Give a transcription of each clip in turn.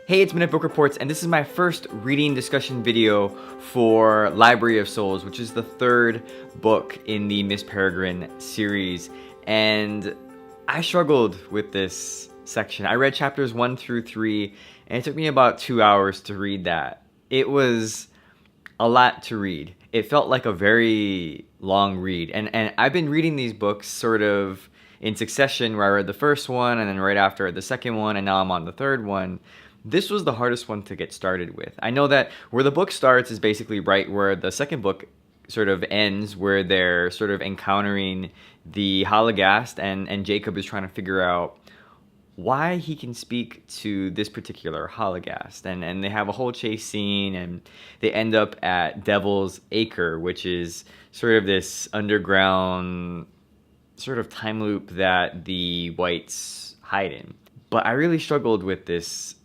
Hey, it's Minute Book Reports, and this is my first reading discussion video for Library of Souls, which is the third book in the Miss Peregrine series. And I struggled with this section. I read chapters 1 through 3, and it took me about 2 hours to read that. It was a lot to read. It felt like a very long read. And I've been reading these books sort of in succession, where I read the first one, and then right after I read the second one, and now I'm on the third one. This was the hardest one to get started with. I know that where the book starts is basically right where the second book sort of ends, where they're sort of encountering the Hologast, and Jacob is trying to figure out why he can speak to this particular Hologast. And they have a whole chase scene, and they end up at Devil's Acre, which is sort of this underground sort of time loop that the whites hide in. But I really struggled with these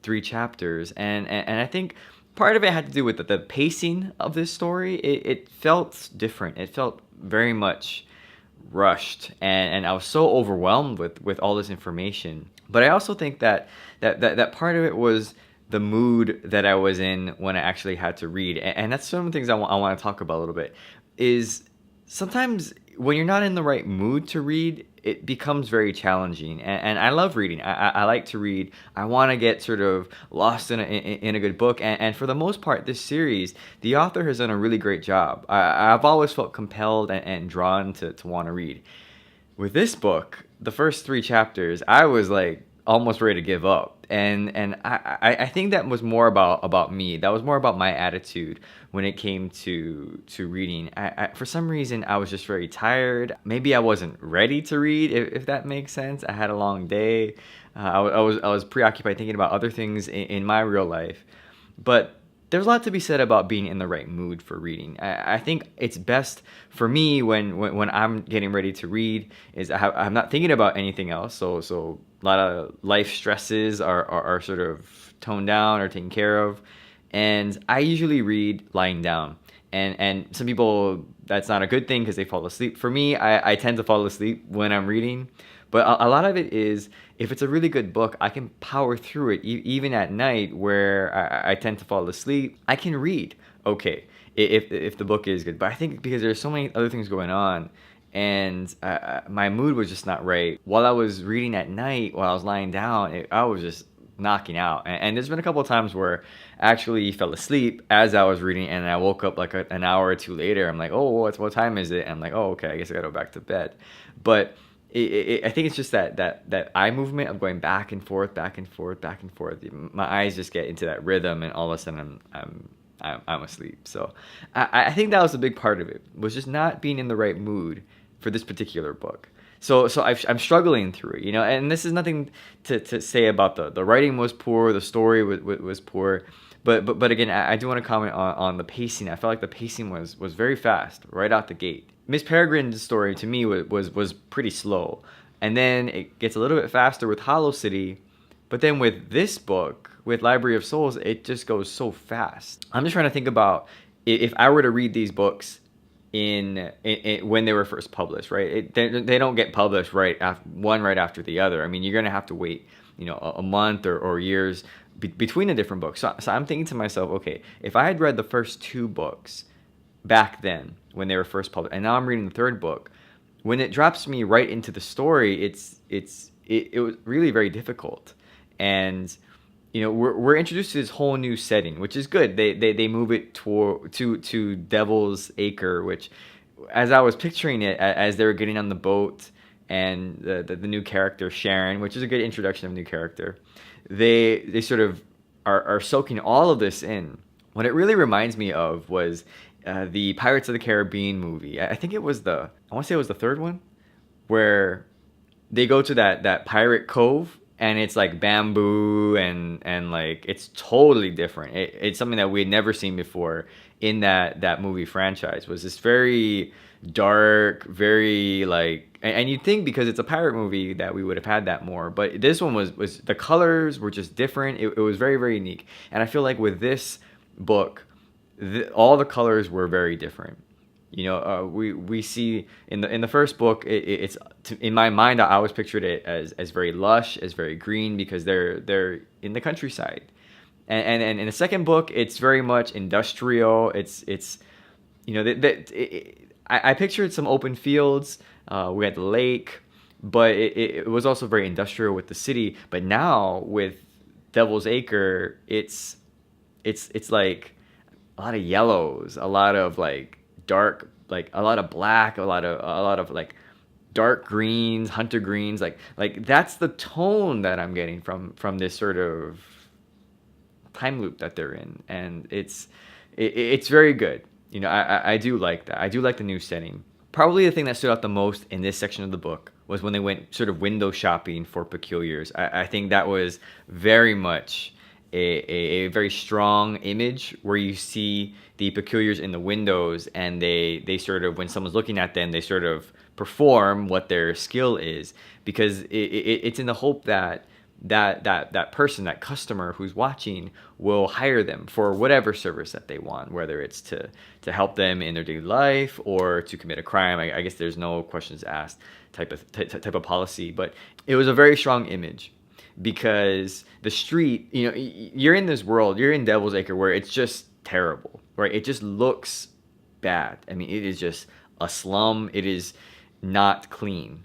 3 chapters, and I think part of it had to do with the pacing of this story. It felt different. It felt very much rushed, and I was so overwhelmed with all this information. But I also think that part of it was the mood that I was in when I actually had to read, and that's some of the things I want to talk about a little bit. Is sometimes when you're not in the right mood to read, it becomes very challenging. And I love reading. I like to read. I want to get sort of lost in a good book. And for the most part, this series, the author has done a really great job. I've always felt compelled and drawn to want to read. With this book, the first 3 chapters, I was like almost ready to give up. And I think that was more about me. That was more about my attitude when it came to reading. For some reason, I was just very tired. Maybe I wasn't ready to read, if that makes sense. I had a long day. I was preoccupied thinking about other things in my real life. But there's a lot to be said about being in the right mood for reading. I think it's best for me when I'm getting ready to read is I'm not thinking about anything else. So a lot of life stresses are sort of toned down or taken care of. And I usually read lying down. And some people, that's not a good thing because they fall asleep. For me, I tend to fall asleep when I'm reading. But a lot of it is, if it's a really good book, I can power through it even at night where I tend to fall asleep. I can read okay if the book is good. But I think because there's so many other things going on, and my mood was just not right. While I was reading at night, while I was lying down, I was just knocking out. And there's been a couple of times where I actually fell asleep as I was reading, and I woke up like an hour or 2 later. I'm like, oh, what time is it? And I'm like, oh, okay, I guess I gotta go back to bed. But I think it's just that eye movement of going back and forth, back and forth, back and forth. My eyes just get into that rhythm, and all of a sudden I'm asleep. So I think that was a big part of it, was just not being in the right mood for this particular book. So I'm struggling through it, and this is nothing to say about the writing was poor, the story was poor. But again, I do want to comment on the pacing. I felt like the pacing was very fast right out the gate. Miss Peregrine's story to me was pretty slow, and then it gets a little bit faster with Hollow City, but then with this book, with Library of Souls, it just goes so fast. I'm just trying to think about if I were to read these books in when they were first published, right? They don't get published right after the other. I mean, you're gonna have to wait, a month or years between the different books. So I'm thinking to myself, okay, if I had read the first 2 books back then when they were first published, and now I'm reading the 3rd book, when it drops me right into the story, it was really very difficult. And we're introduced to this whole new setting, which is good. They move it to Devil's Acre, which, as I was picturing it, as they were getting on the boat, and the new character Sharon, which is a good introduction of a new character, they sort of are soaking all of this in. What it really reminds me of was the Pirates of the Caribbean movie. I think it was I want to say it was the 3rd one, where they go to that pirate cove, and it's like bamboo, and like it's totally different. It's something that we had never seen before in that movie franchise. Was this very dark, very like, and you'd think because it's a pirate movie that we would have had that more, but this one was the colors were just different. It was very, very unique. And I feel like with this book, all the colors were very different. We see in the first book, in my mind, I always pictured it as very lush, as very green, because they're in the countryside. And in the second book, it's very much industrial. It's I pictured some open fields. We had the lake, but it was also very industrial with the city. But now with Devil's Acre, it's like a lot of yellows, a lot of like dark, like a lot of black, a lot of like dark greens, hunter greens, like that's the tone that I'm getting from this sort of time loop that they're in, and it's very good. I do like that. I do like the new setting. Probably the thing that stood out the most in this section of the book was when they went sort of window shopping for peculiars. I think that was very much a very strong image where you see the peculiars in the windows, and they sort of, when someone's looking at them, they sort of perform what their skill is, because it's in the hope that that person, that customer who's watching, will hire them for whatever service that they want, whether it's to help them in their daily life or to commit a crime. I guess there's no questions asked type of policy, but it was a very strong image, because the street, you're in this world, you're in Devil's Acre, where it's just terrible, right? It just looks bad. I mean, it is just a slum. It is not clean.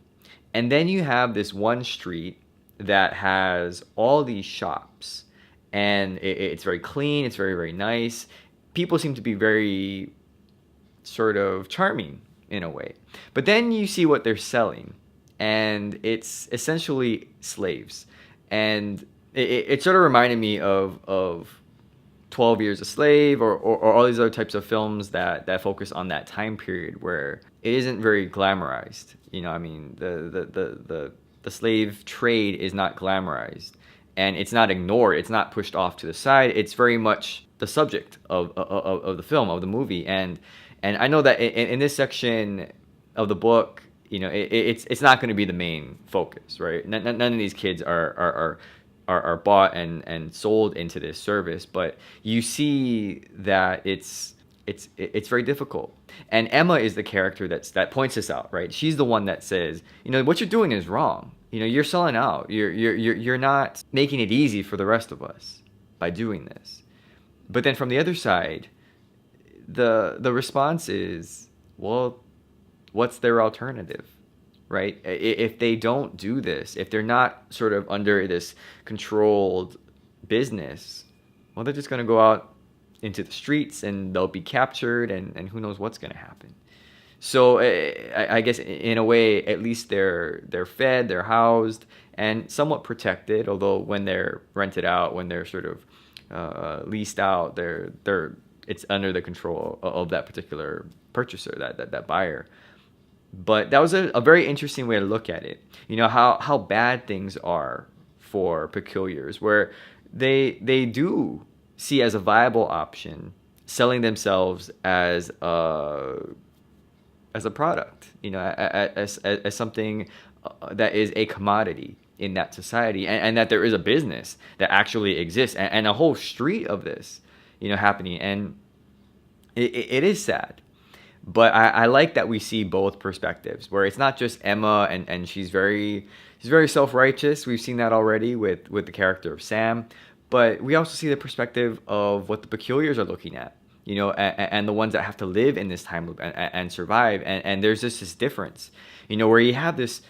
And then you have this one street that has all these shops, and it's very clean, it's very, very nice. People seem to be very sort of charming in a way. But then you see what they're selling, and it's essentially slaves. And it sort of reminded me of 12 Years a Slave, or all these other types of films that focus on that time period where it isn't very glamorized. I mean, the slave trade is not glamorized, and it's not ignored. It's not pushed off to the side. It's very much the subject of the film, of the movie. And I know that in this section of the book, it's not going to be the main focus, right? None of these kids are bought and sold into this service, but you see that it's very difficult. And Emma is the character that points this out, right? She's the one that says, what you're doing is wrong. You're selling out. You're not making it easy for the rest of us by doing this. But then from the other side, the response is, well, what's their alternative, right? If they don't do this, if they're not sort of under this controlled business, well, they're just going to go out into the streets, and they'll be captured, and who knows what's going to happen. So I guess in a way, at least they're fed, they're housed, and somewhat protected. Although when they're rented out, when they're sort of leased out, it's under the control of that particular purchaser, that buyer. But that was a very interesting way to look at it. How bad things are for peculiars, where they do see as a viable option selling themselves as a product, as something that is a commodity in that society, and that there is a business that actually exists, and a whole street of this, happening. And it is sad. But I like that we see both perspectives, where it's not just Emma, and she's very self-righteous. We've seen that already with the character of Sam. But we also see the perspective of what the peculiars are looking at, and the ones that have to live in this time loop and survive. And there's just this difference, where you have this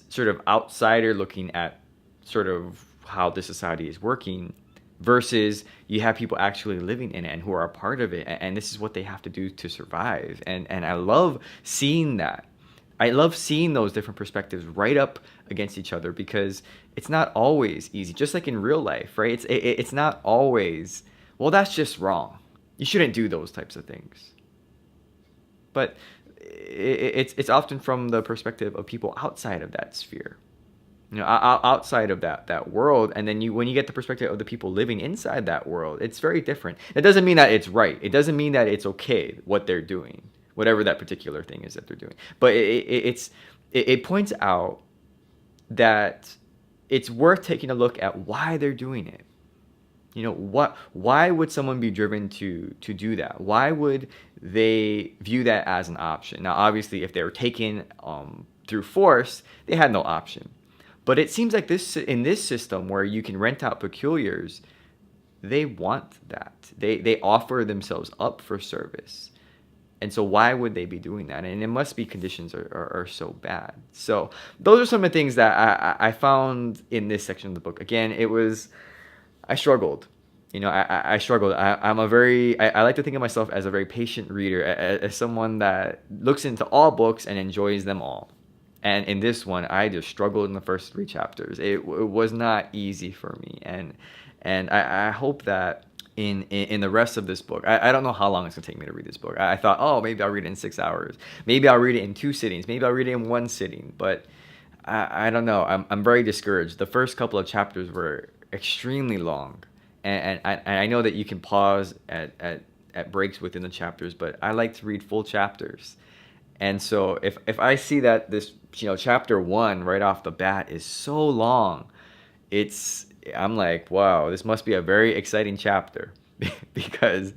sort of outsider looking at sort of how the society is working, versus you have people actually living in it and who are a part of it, and this is what they have to do to survive. And I love seeing that. I love seeing those different perspectives right up against each other, because it's not always easy, just like in real life, right? It's not always, well, that's just wrong. You shouldn't do those types of things. But it's often from the perspective of people outside of that sphere, outside of that world. And then when you get the perspective of the people living inside that world, it's very different. It doesn't mean that it's right. It doesn't mean that it's okay what they're doing, whatever that particular thing is that they're doing. But it points out that it's worth taking a look at why they're doing it. You know, why would someone be driven to do that? Why would they view that as an option? Now, obviously, if they were taken through force, they had no option. But it seems like in this system where you can rent out peculiars, they want that. They offer themselves up for service. And so why would they be doing that? And it must be conditions are so bad. So those are some of the things that I found in this section of the book. Again, I struggled. You know, I struggled. I like to think of myself as a very patient reader, as someone that looks into all books and enjoys them all. And in this one, I just struggled in the first 3 chapters. It was not easy for me. And I hope that in the rest of this book, I don't know how long it's gonna take me to read this book. I thought, oh, maybe I'll read it in 6 hours. Maybe I'll read it in 2 sittings. Maybe I'll read it in 1 sitting. But I don't know. I'm very discouraged. The first couple of chapters were extremely long, and I know that you can pause at breaks within the chapters, but I like to read full chapters. And so if I see that this, you know, chapter 1 right off the bat is so long, I'm like, wow, this must be a very exciting chapter because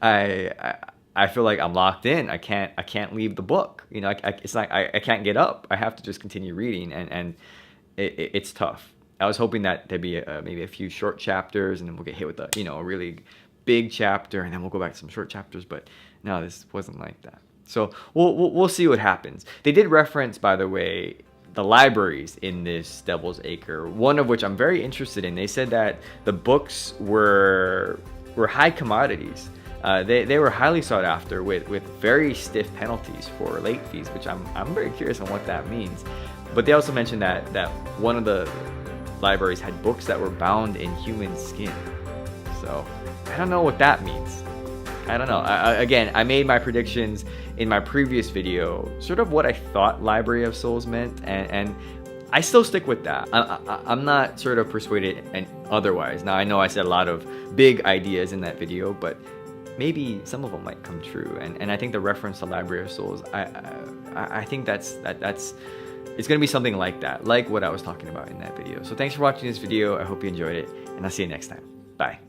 I feel like I'm locked in. I can't leave the book. You know, it's like I can't get up. I have to just continue reading, and it's tough. I was hoping that there'd be maybe a few short chapters, and then we'll get hit with a really big chapter, and then we'll go back to some short chapters. But no, this wasn't like that. So we'll see what happens. They did reference, by the way, the libraries in this Devil's Acre, one of which I'm very interested in. They said that the books were high commodities. They were highly sought after with very stiff penalties for late fees, which I'm very curious on what that means. But they also mentioned that one of the libraries had books that were bound in human skin. So I don't know what that means. I don't know. Again, I made my predictions in my previous video, sort of what I thought Library of Souls meant, and I still stick with that. I'm not sort of persuaded and otherwise. Now, I know I said a lot of big ideas in that video, but maybe some of them might come true. And I think the reference to Library of Souls, I think that's it's gonna be something like that, like what I was talking about in that video. So thanks for watching this video. I hope you enjoyed it, and I'll see you next time. Bye.